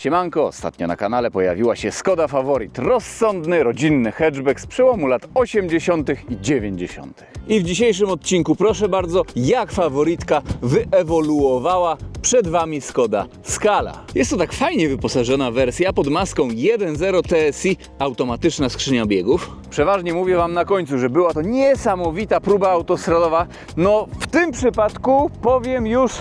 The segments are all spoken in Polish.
Siemanko, ostatnio na kanale pojawiła się Skoda Favorit, rozsądny, rodzinny hatchback z przełomu lat 80. i 90. I w dzisiejszym odcinku, proszę bardzo, jak Favoritka wyewoluowała. Przed Wami Skoda Scala. Jest to tak fajnie wyposażona wersja pod maską 1.0 TSI, automatyczna skrzynia biegów. Przeważnie mówię Wam na końcu, że była to niesamowita próba autostradowa. No w tym przypadku powiem już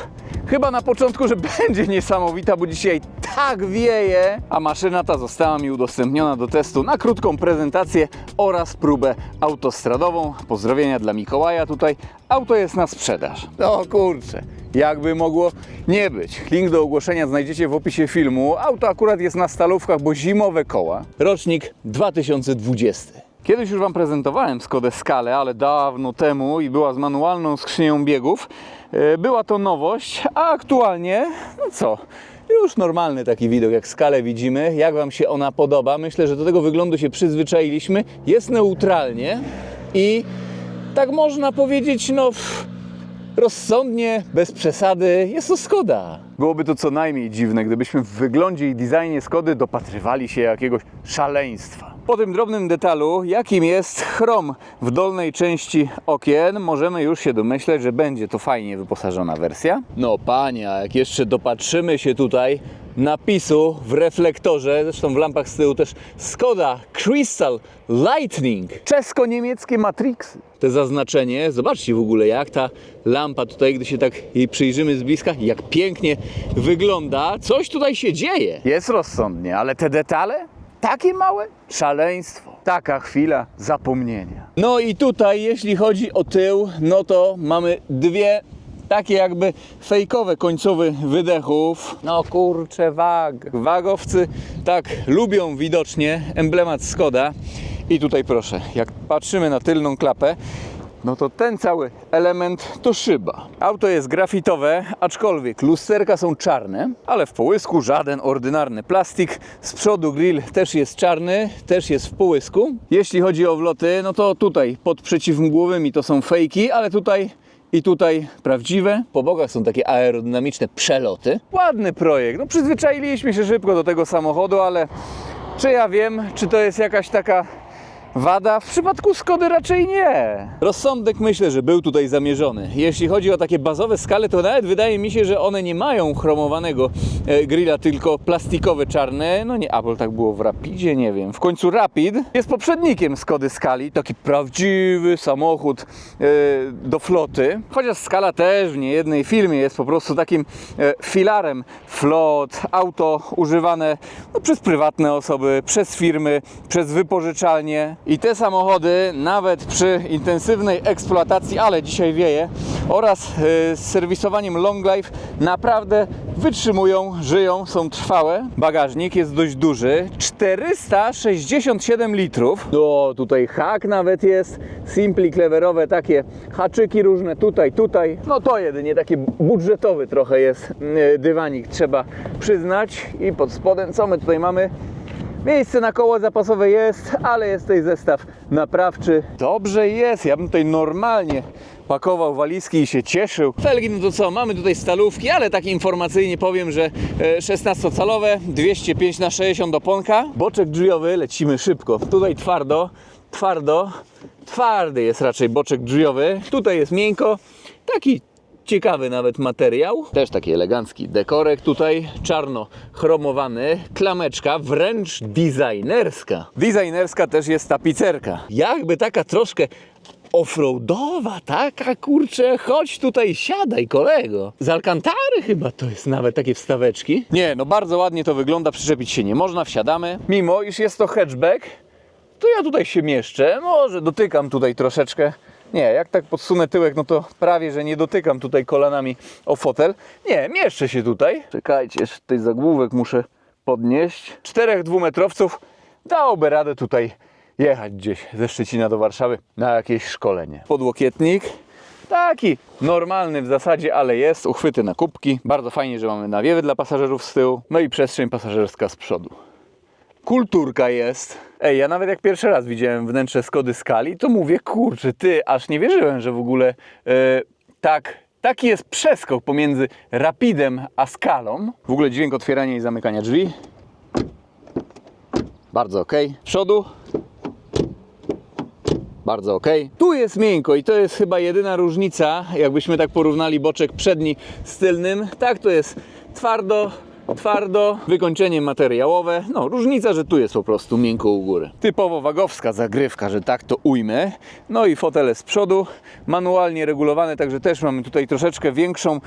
chyba na początku, że będzie niesamowita, bo dzisiaj tak wieje, a maszyna ta została mi udostępniona do testu na krótką prezentację oraz próbę autostradową. Pozdrowienia dla Mikołaja tutaj. Auto jest na sprzedaż. No kurczę, jakby mogło nie być. Link do ogłoszenia znajdziecie w opisie filmu. Auto akurat jest na stalówkach, bo zimowe koła. Rocznik 2020. Kiedyś już Wam prezentowałem Skodę Scalę, ale dawno temu i była z manualną skrzynią biegów. Była to nowość, a aktualnie, no co, już normalny taki widok jak Scalę widzimy. Jak Wam się ona podoba? Myślę, że do tego wyglądu się przyzwyczailiśmy. Jest neutralnie i tak można powiedzieć, no rozsądnie, bez przesady, jest to Skoda. Byłoby to co najmniej dziwne, gdybyśmy w wyglądzie i designie Skody dopatrywali się jakiegoś szaleństwa. Po tym drobnym detalu, jakim jest chrom w dolnej części okien, możemy już się domyśleć, że będzie to fajnie wyposażona wersja. No panie, a jak jeszcze dopatrzymy się tutaj napisu w reflektorze, zresztą w lampach z tyłu też Skoda Crystal Lightning, czesko-niemieckie Matrixy. Te zaznaczenie, zobaczcie w ogóle jak ta lampa tutaj, gdy się tak jej przyjrzymy z bliska, jak pięknie wygląda. Coś tutaj się dzieje. Jest rozsądnie, ale te detale? Takie małe? Szaleństwo. Taka chwila zapomnienia. No i tutaj, jeśli chodzi o tył, no to mamy dwie takie jakby fejkowe końcowe wydechów. No kurczę, wagowcy tak lubią widocznie emblemat Skoda. I tutaj proszę, jak patrzymy na tylną klapę, no to ten cały element to szyba. Auto jest grafitowe, aczkolwiek lusterka są czarne, ale w połysku żaden ordynarny plastik. Z przodu grill też jest czarny, też jest w połysku. Jeśli chodzi o wloty, no to tutaj pod przeciwmgłowymi to są fejki, ale tutaj i tutaj prawdziwe. Po bokach są takie aerodynamiczne przeloty. Ładny projekt. No przyzwyczailiśmy się szybko do tego samochodu, ale czy ja wiem, czy to jest jakaś taka wada? W przypadku Skody raczej nie. Rozsądek myślę, że był tutaj zamierzony. Jeśli chodzi o takie bazowe Scale, to nawet wydaje mi się, że one nie mają chromowanego grilla, tylko plastikowe czarne. No nie, Apple tak było w Rapidzie, nie wiem. W końcu Rapid jest poprzednikiem Skody Scali, taki prawdziwy samochód do floty. Chociaż Scala też w niejednej firmie jest po prostu takim filarem flot, auto używane no, przez prywatne osoby, przez firmy, przez wypożyczalnie. I te samochody nawet przy intensywnej eksploatacji, ale dzisiaj wieje, oraz z serwisowaniem long life naprawdę wytrzymują, żyją, są trwałe. Bagażnik jest dość duży, 467 litrów. O, tutaj hak nawet jest, simpli cleverowe takie haczyki różne tutaj. No to jedynie taki budżetowy trochę jest dywanik, trzeba przyznać. I pod spodem co my tutaj mamy? Miejsce na koło zapasowe jest, ale jest tutaj zestaw naprawczy. Dobrze jest, ja bym tutaj normalnie pakował walizki i się cieszył. Felgi, no to co, mamy tutaj stalówki, ale tak informacyjnie powiem, że 16-calowe, 205/60 oponka. Boczek drzwiowy, lecimy szybko. Tutaj twardy jest raczej boczek drzwiowy. Tutaj jest miękko, taki ciekawy nawet materiał. Też taki elegancki dekorek tutaj, czarno-chromowany, klameczka, wręcz designerska. Designerska też jest tapicerka. Jakby taka troszkę offroadowa, taka kurczę, chodź tutaj, siadaj kolego. Z Alcantary chyba to jest nawet takie wstaweczki. Nie, no bardzo ładnie to wygląda, przyczepić się nie można, wsiadamy. Mimo iż jest to hatchback, to ja tutaj się mieszczę, może dotykam tutaj troszeczkę. Nie, jak tak podsunę tyłek, no to prawie, że nie dotykam tutaj kolanami o fotel. Nie, mieszczę się tutaj. Czekajcie, jeszcze tutaj zagłówek muszę podnieść. 4 dwumetrowców dałoby radę tutaj jechać gdzieś ze Szczecina do Warszawy na jakieś szkolenie. Podłokietnik. Taki normalny w zasadzie, ale jest. Uchwyty na kubki. Bardzo fajnie, że mamy nawiewy dla pasażerów z tyłu. No i przestrzeń pasażerska z przodu. Kulturka jest. Ej, ja nawet jak pierwszy raz widziałem wnętrze Skody Scali, to mówię, kurczę, ty, aż nie wierzyłem, że w ogóle taki jest przeskok pomiędzy Rapidem a Scalą. W ogóle dźwięk otwierania i zamykania drzwi. bardzo ok. Z przodu bardzo ok. Tu jest miękko i to jest chyba jedyna różnica, jakbyśmy tak porównali boczek przedni z tylnym. Tak, to jest twardo, wykończenie materiałowe. No, różnica, że tu jest po prostu miękko u góry. Typowo wagowska zagrywka, że tak to ujmę. No i fotele z przodu, manualnie regulowane, także też mamy tutaj troszeczkę większą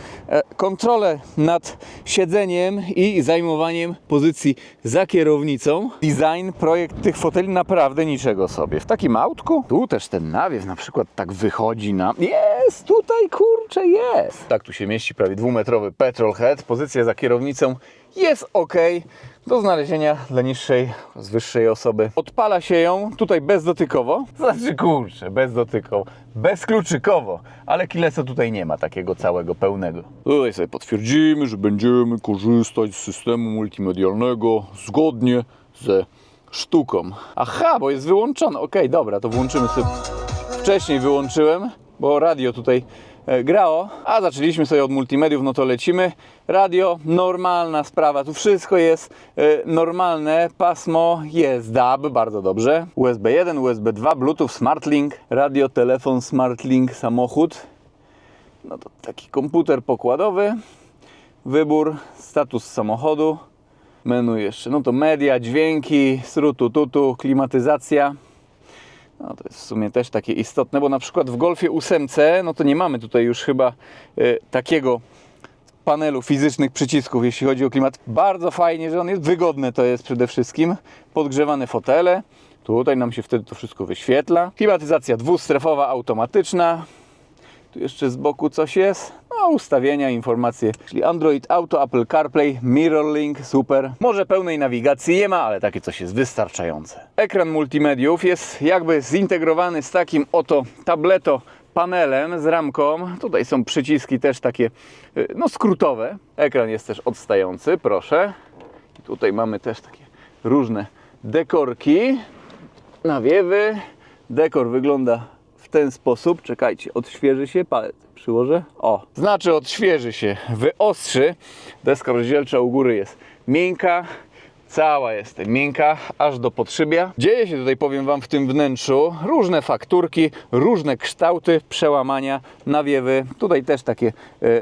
kontrolę nad siedzeniem i zajmowaniem pozycji za kierownicą. Design, projekt tych foteli naprawdę niczego sobie. W takim autku, tu też ten nawiew na przykład tak wychodzi na... Jest, tutaj kurczę jest. Tak, tu się mieści prawie 2-metrowy petrolhead. Pozycja za kierownicą jest ok do znalezienia dla niższej, z wyższej osoby. Odpala się ją tutaj bezdotykowo, znaczy kurczę, bezdotykowo, bezkluczykowo, ale Kilesa tutaj nie ma takiego całego pełnego. Tutaj sobie potwierdzimy, że będziemy korzystać z systemu multimedialnego zgodnie ze sztuką. Aha, bo jest wyłączone. Ok, dobra, to włączymy sobie. Wcześniej wyłączyłem, bo radio tutaj grało, a zaczęliśmy sobie od multimediów, no to lecimy. Radio, normalna sprawa, tu wszystko jest normalne, pasmo jest DAB, bardzo dobrze. USB 1, USB 2, Bluetooth, SmartLink, radio, telefon, SmartLink, samochód. No to taki komputer pokładowy, wybór, status samochodu, menu jeszcze, no to media, dźwięki, srutu, tutu, klimatyzacja. No to jest w sumie też takie istotne, bo na przykład w Golfie 8, no to nie mamy tutaj już chyba takiego panelu fizycznych przycisków, jeśli chodzi o klimat. Bardzo fajnie, że on jest wygodny, to jest przede wszystkim. Podgrzewane fotele, tutaj nam się wtedy to wszystko wyświetla. Klimatyzacja dwustrefowa, automatyczna. Tu jeszcze z boku coś jest. No, ustawienia, informacje, czyli Android Auto, Apple CarPlay, MirrorLink, super. Może pełnej nawigacji nie ma, ale takie coś jest wystarczające. Ekran multimediów jest jakby zintegrowany z takim oto tableto panelem z ramką. Tutaj są przyciski też takie, no skrótowe. Ekran jest też odstający, proszę. Tutaj mamy też takie różne dekorki, nawiewy. Dekor wygląda w ten sposób. Czekajcie, odświeży się, palec przyłożę. O, znaczy odświeży się, wyostrzy. Deska rozdzielcza u góry jest miękka. Cała jest miękka, aż do podszybia. Dzieje się tutaj, powiem Wam, w tym wnętrzu różne fakturki, różne kształty, przełamania, nawiewy. Tutaj też takie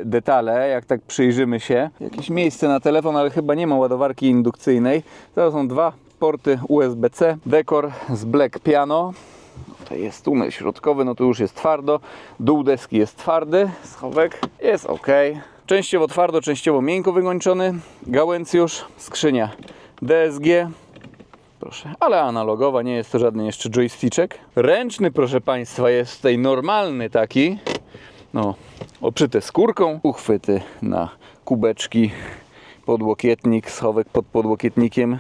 detale, jak tak przyjrzymy się. Jakieś miejsce na telefon, ale chyba nie ma ładowarki indukcyjnej. To są dwa porty USB-C. Dekor z Black Piano. Tutaj jest tunel środkowy, no to już jest twardo. Dół deski jest twardy, schowek jest ok. Częściowo twardo, częściowo miękko wykończony. Gałęcjusz, skrzynia DSG. Proszę, ale analogowa, nie jest to żaden jeszcze joysticzek. Ręczny, proszę Państwa, jest tutaj normalny taki. No, oprzyte skórką. Uchwyty na kubeczki. Podłokietnik, schowek pod podłokietnikiem.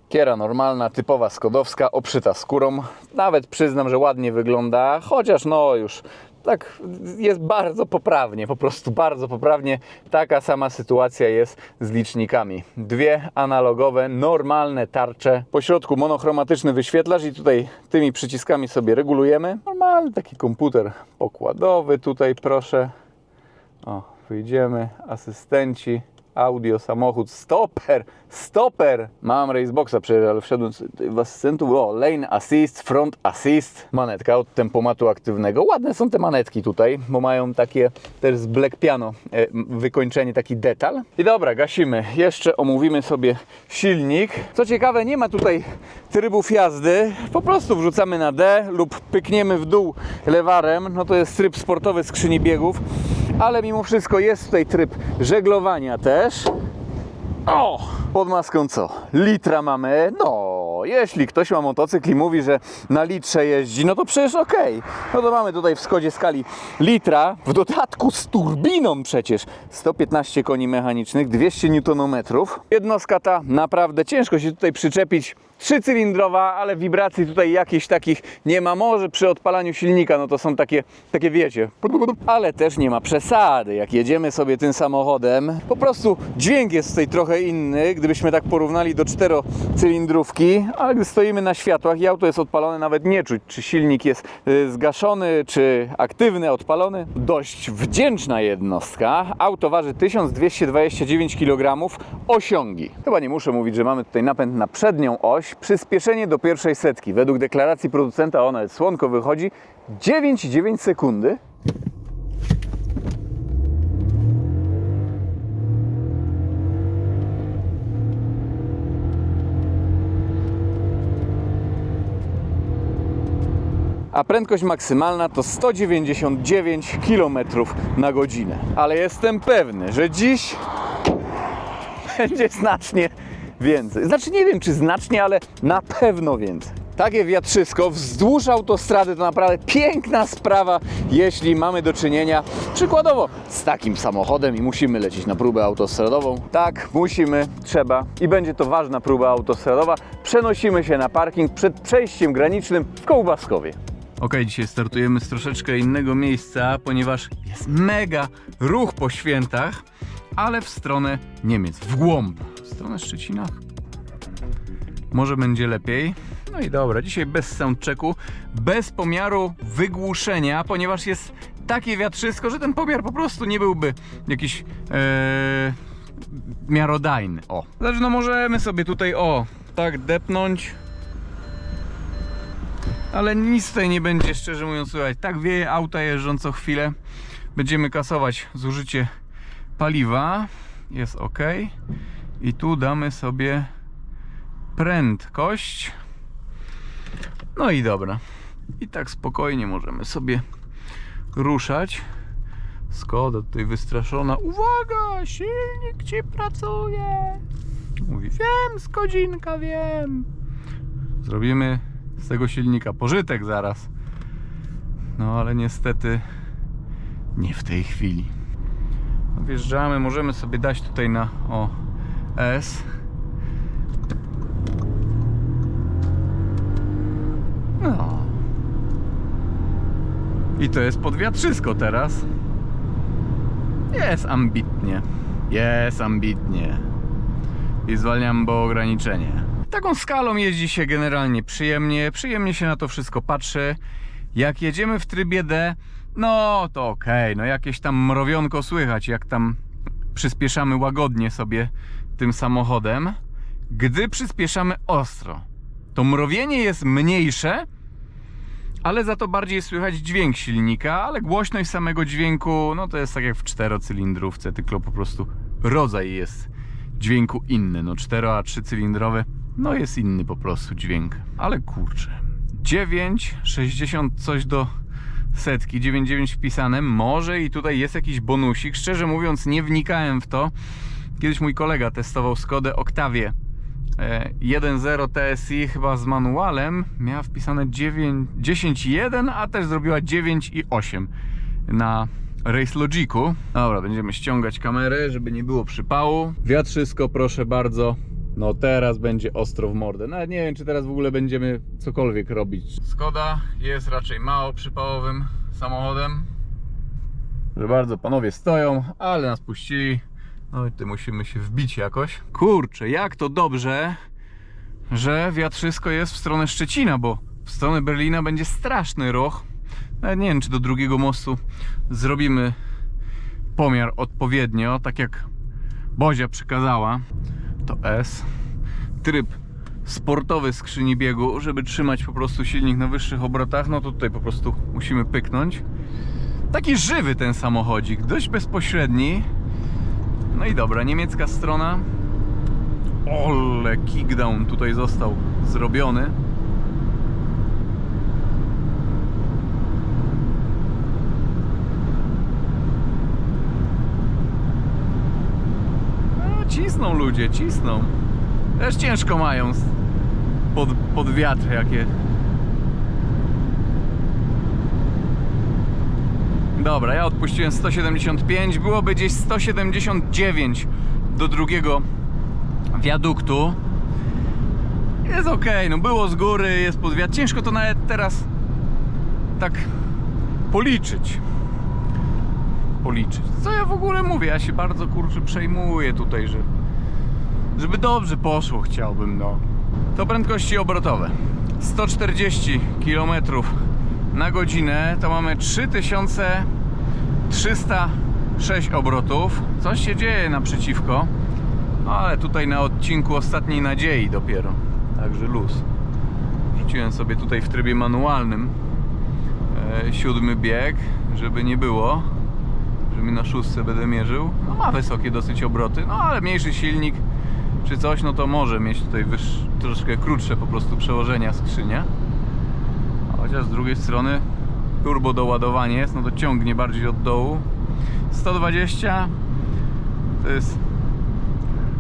Kiera normalna, typowa skodowska, obszyta skórą. Nawet przyznam, że ładnie wygląda, chociaż no już tak jest bardzo poprawnie, po prostu bardzo poprawnie. Taka sama sytuacja jest z licznikami. Dwie analogowe, normalne tarcze. Po środku monochromatyczny wyświetlacz i tutaj tymi przyciskami sobie regulujemy. Normalny taki komputer pokładowy tutaj, proszę. O, wyjdziemy, asystenci. Audio, samochód, stoper. Mam raceboxa przecież, ale wszedłem w asystentów. O, lane assist, front assist. Manetka od tempomatu aktywnego. Ładne są te manetki tutaj, bo mają takie też z Black Piano wykończenie, taki detal. I dobra, gasimy. Jeszcze omówimy sobie silnik. Co ciekawe, nie ma tutaj trybów jazdy. Po prostu wrzucamy na D lub pykniemy w dół lewarem. No to jest tryb sportowy skrzyni biegów. Ale mimo wszystko jest tutaj tryb żeglowania też. O! Pod maską co? Litra mamy. No, jeśli ktoś ma motocykl i mówi, że na litrze jeździ, no to przecież okej. No to mamy tutaj w Skodzie skali litra, w dodatku z turbiną przecież. 115 koni mechanicznych, 200 Nm. Jednostka ta naprawdę ciężko się tutaj przyczepić. 3-cylindrowa, ale wibracji tutaj jakichś takich nie ma. Może przy odpalaniu silnika, no to są takie wiecie. Ale też nie ma przesady. Jak jedziemy sobie tym samochodem, po prostu dźwięk jest tutaj trochę inny. Gdybyśmy tak porównali do 4-cylindrówki, ale gdy stoimy na światłach i auto jest odpalone, nawet nie czuć, czy silnik jest zgaszony, czy aktywny, odpalony. Dość wdzięczna jednostka. Auto waży 1229 kg osiągi. Chyba nie muszę mówić, że mamy tutaj napęd na przednią oś. Przyspieszenie do pierwszej setki. Według deklaracji producenta ona słonko wychodzi 9,9 sekundy. A prędkość maksymalna to 199 km na godzinę. Ale jestem pewny, że dziś będzie znacznie więcej. Znaczy nie wiem, czy znacznie, ale na pewno więcej. Takie wiatrzysko wzdłuż autostrady to naprawdę piękna sprawa, jeśli mamy do czynienia przykładowo z takim samochodem i musimy lecieć na próbę autostradową. Tak, musimy, trzeba i będzie to ważna próba autostradowa. Przenosimy się na parking przed przejściem granicznym w Kołbaskowie. Ok, dzisiaj startujemy z troszeczkę innego miejsca, ponieważ jest mega ruch po świętach, ale w stronę Niemiec, w głąb. W stronę Szczecina może będzie lepiej. No i dobra, dzisiaj bez soundchecku, bez pomiaru wygłuszenia, ponieważ jest takie wiatrzysko, że ten pomiar po prostu nie byłby jakiś miarodajny. O, znaczy no możemy sobie tutaj tak depnąć, ale nic tutaj nie będzie, szczerze mówiąc, słychać. Tak wieje, auta jeżdżą co chwilę. Będziemy kasować zużycie paliwa. Jest ok. I tu damy sobie prędkość. No i dobra. I tak spokojnie możemy sobie ruszać. Skoda tutaj wystraszona. Uwaga, silnik ci pracuje. Mówi, wiem, Skodzinka, wiem. Zrobimy z tego silnika pożytek zaraz. No ale niestety nie w tej chwili. Wjeżdżamy, możemy sobie dać tutaj na S. No. I to jest podwiatrzysko teraz. Jest ambitnie. Jest ambitnie. I zwalniam, bo ograniczenie. Taką skalą jeździ się generalnie przyjemnie. Przyjemnie się na to wszystko patrzy. Jak jedziemy w trybie D, no to okej. No jakieś tam mrowionko słychać, jak tam przyspieszamy łagodnie sobie tym samochodem. Gdy przyspieszamy ostro, to mrowienie jest mniejsze, ale za to bardziej słychać dźwięk silnika, ale głośność samego dźwięku, no to jest tak jak w czterocylindrówce, tylko po prostu rodzaj jest dźwięku inny. No 4 a 3-cylindrowy, no jest inny po prostu dźwięk. Ale kurczę, 9,60 coś do setki, 9,9 wpisane, może i tutaj jest jakiś bonusik. Szczerze mówiąc nie wnikałem w to. Kiedyś mój kolega testował Skodę Octavię 1.0 TSI chyba z manualem, miała wpisane 10,1, a też zrobiła 9,8 na Race Logiku. Dobra, będziemy ściągać kamerę, żeby nie było przypału. Wiatrzysko, proszę bardzo. No teraz będzie ostro w mordę. Nawet nie wiem, czy teraz w ogóle będziemy cokolwiek robić. Skoda jest raczej mało przypałowym samochodem. Że bardzo panowie stoją, ale nas puścili. No i tu musimy się wbić jakoś. Kurczę, jak to dobrze, że wiatrzysko jest w stronę Szczecina, bo w stronę Berlina będzie straszny ruch. Nawet nie wiem, czy do drugiego mostu zrobimy pomiar odpowiednio, tak jak Bozia przykazała. To S. Tryb sportowy skrzyni biegu, żeby trzymać po prostu silnik na wyższych obrotach, no to tutaj po prostu musimy pyknąć. Taki żywy ten samochodzik, dość bezpośredni. No i dobra, niemiecka strona. Ole, kickdown tutaj został zrobiony. No, cisną ludzie, cisną. Też ciężko mają pod wiatr jakie. Dobra, ja odpuściłem 175, byłoby gdzieś 179 do drugiego wiaduktu. Jest ok, no było z góry, jest pod wiatr. Ciężko to nawet teraz tak policzyć. Co ja w ogóle mówię? Ja się bardzo kurczę przejmuję tutaj, żeby dobrze poszło, chciałbym, no. To prędkości obrotowe. 140 km na godzinę to mamy 3306 obrotów. Coś się dzieje naprzeciwko, ale tutaj na odcinku Ostatniej Nadziei dopiero, także luz. Wrzuciłem sobie tutaj w trybie manualnym 7 bieg, żeby nie było, że mi na 6 będę mierzył. No ma wysokie dosyć obroty, no ale mniejszy silnik czy coś, no to może mieć tutaj troszkę krótsze po prostu przełożenia skrzynia. Chociaż z drugiej strony turbo doładowanie jest, no to ciągnie bardziej od dołu. 120 to jest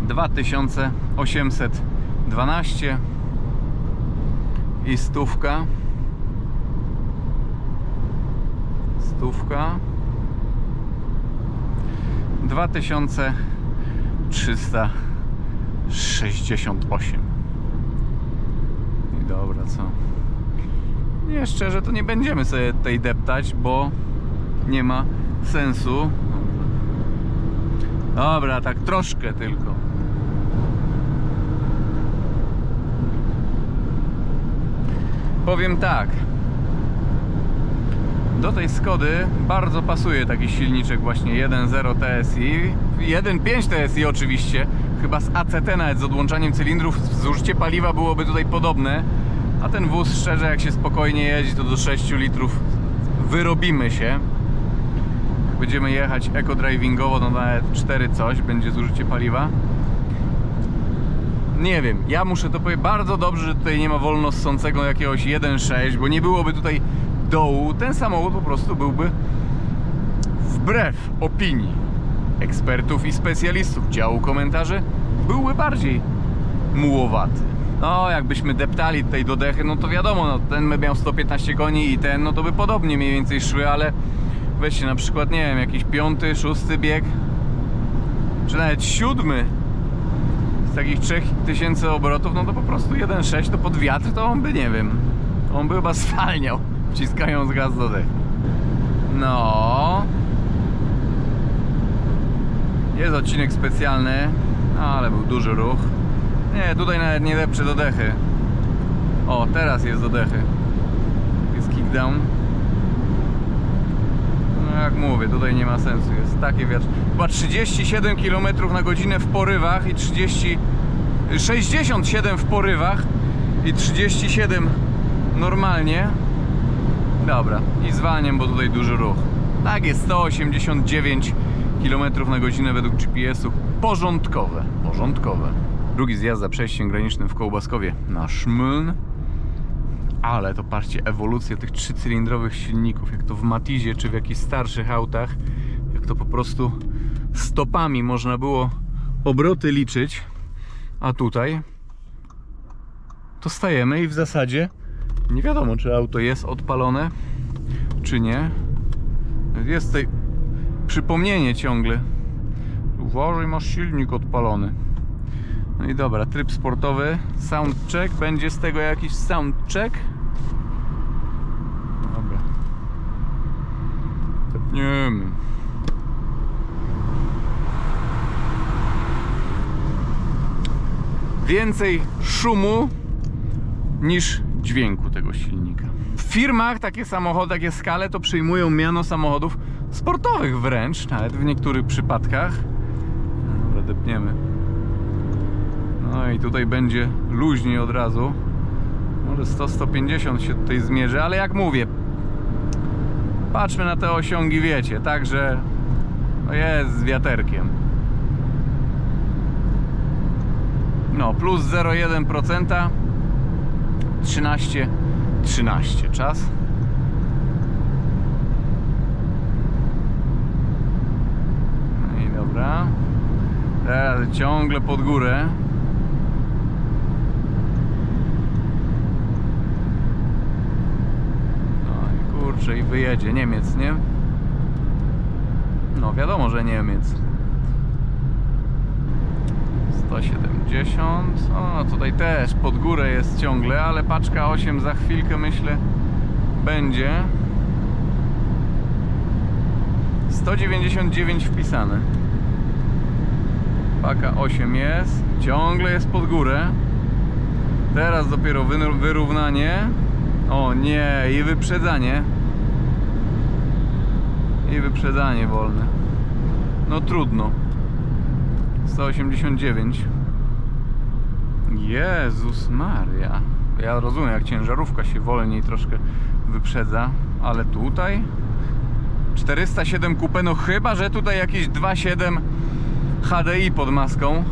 2812 i stówka 2368. I dobra, co? Nie, szczerze to nie będziemy sobie tutaj deptać, bo nie ma sensu. Dobra, tak troszkę tylko. Powiem tak, do tej Skody bardzo pasuje taki silniczek właśnie 1.0 TSI, 1.5 TSI oczywiście, chyba z ACT nawet z odłączaniem cylindrów, zużycie paliwa byłoby tutaj podobne, a ten wóz szczerze jak się spokojnie jeździ to do 6 litrów wyrobimy się. Jak będziemy jechać eco-drivingowo, no nawet 4 coś będzie zużycie paliwa. Nie wiem, ja muszę to powiedzieć, bardzo dobrze, że tutaj nie ma wolno ssącego jakiegoś 1.6, bo nie byłoby tutaj dołu, ten samochód po prostu byłby wbrew opinii ekspertów i specjalistów działu komentarzy, byłby bardziej mułowaty. No jakbyśmy deptali tutaj do dechy, no to wiadomo, no, ten by miał 115 koni i ten, no to by podobnie mniej więcej szły, ale weźcie na przykład, nie wiem, jakiś 5., 6. bieg, czy nawet 7 z takich 3000 obrotów, no to po prostu 1.6 to pod wiatr, to on by, nie wiem, on by chyba spalniał, wciskając gaz do dechy. No, jest odcinek specjalny, ale był duży ruch. Nie, tutaj nawet nie depczę do dechy. O, teraz jest do dechy. Jest kickdown. No jak mówię, tutaj nie ma sensu. Jest takie wiatr. Chyba 37 km na godzinę w porywach i 67 w porywach i 37 normalnie. Dobra, i zwalniam, bo tutaj duży ruch. Tak jest, 189 km na godzinę według GPS-u. Porządkowe, porządkowe. Drugi zjazd za przejściem granicznym w Kołbaskowie na Szmyln. Ale to patrzcie, ewolucja tych 3-cylindrowych silników, jak to w Matizie czy w jakichś starszych autach, jak to po prostu stopami można było obroty liczyć, a tutaj to stajemy i w zasadzie nie wiadomo, czy auto jest odpalone, czy nie. Jest tutaj przypomnienie ciągle. Uważaj, masz silnik odpalony. No i dobra, tryb sportowy, soundcheck, będzie z tego jakiś soundcheck? Dobra. Tepniemy. Więcej szumu niż dźwięku tego silnika. W firmach takie samochody, takie skale to przyjmują miano samochodów sportowych wręcz, nawet w niektórych przypadkach. Dobra, depniemy. No i tutaj będzie luźniej od razu. Może 100-150 się tutaj zmierzy, ale jak mówię, patrzmy na te osiągi, wiecie, także no jest z wiaterkiem. No, plus 0,1%, 13 czas. No i dobra. Teraz ciągle pod górę. No i kurczę, i wyjedzie Niemiec, nie? No wiadomo, że Niemiec. 170. O, tutaj też pod górę jest ciągle, ale paczka 8 za chwilkę, myślę, będzie. 199 wpisane. Paka 8 jest, ciągle jest pod górę. Teraz dopiero wyrównanie. O nie, i wyprzedzanie. I wyprzedzanie wolne. No trudno. 189. Jezus Maria. Ja rozumiem, jak ciężarówka się wolniej troszkę wyprzedza, ale tutaj 407 coupe, no chyba że tutaj jakieś 2.7 HDI pod maską,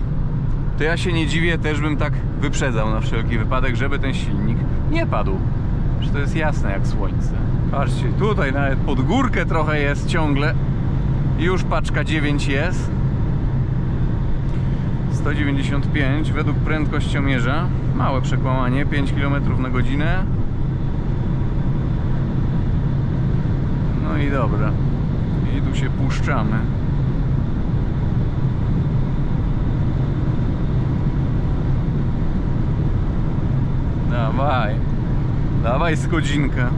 to ja się nie dziwię, też bym tak wyprzedzał na wszelki wypadek, żeby ten silnik nie padł. Przecież to jest jasne jak słońce. Patrzcie, tutaj nawet pod górkę trochę jest ciągle. Już paczka 9 jest. 195 według prędkościomierza. Małe przekłamanie, 5 km na godzinę. No i dobra. I tu się puszczamy. Dawaj. Dawaj Skodzinka.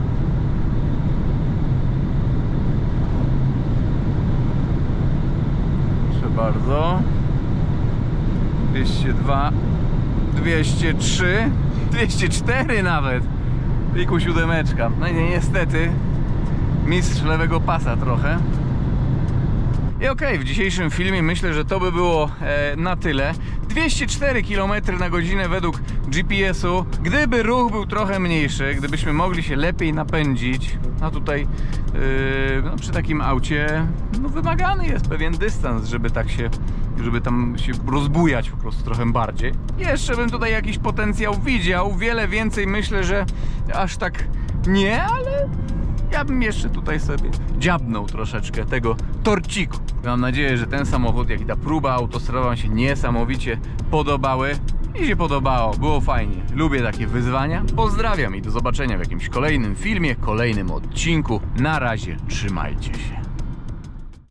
Proszę bardzo. 202, 203, 204 nawet. Piku siódemeczka. No i niestety mistrz lewego pasa trochę. I okej, w dzisiejszym filmie myślę, że to by było na tyle. 204 km na godzinę według GPS-u. Gdyby ruch był trochę mniejszy, gdybyśmy mogli się lepiej napędzić, a tutaj no, przy takim aucie no, wymagany jest pewien dystans, żeby tak się, żeby tam się rozbujać po prostu trochę bardziej. Jeszcze bym tutaj jakiś potencjał widział, wiele więcej myślę, że aż tak nie, ale ja bym jeszcze tutaj sobie dziabnął troszeczkę tego torciku. Mam nadzieję, że ten samochód, jak i ta próba autostradowa wam się niesamowicie podobały i się podobało, było fajnie. Lubię takie wyzwania. Pozdrawiam i do zobaczenia w jakimś kolejnym filmie, kolejnym odcinku. Na razie, trzymajcie się.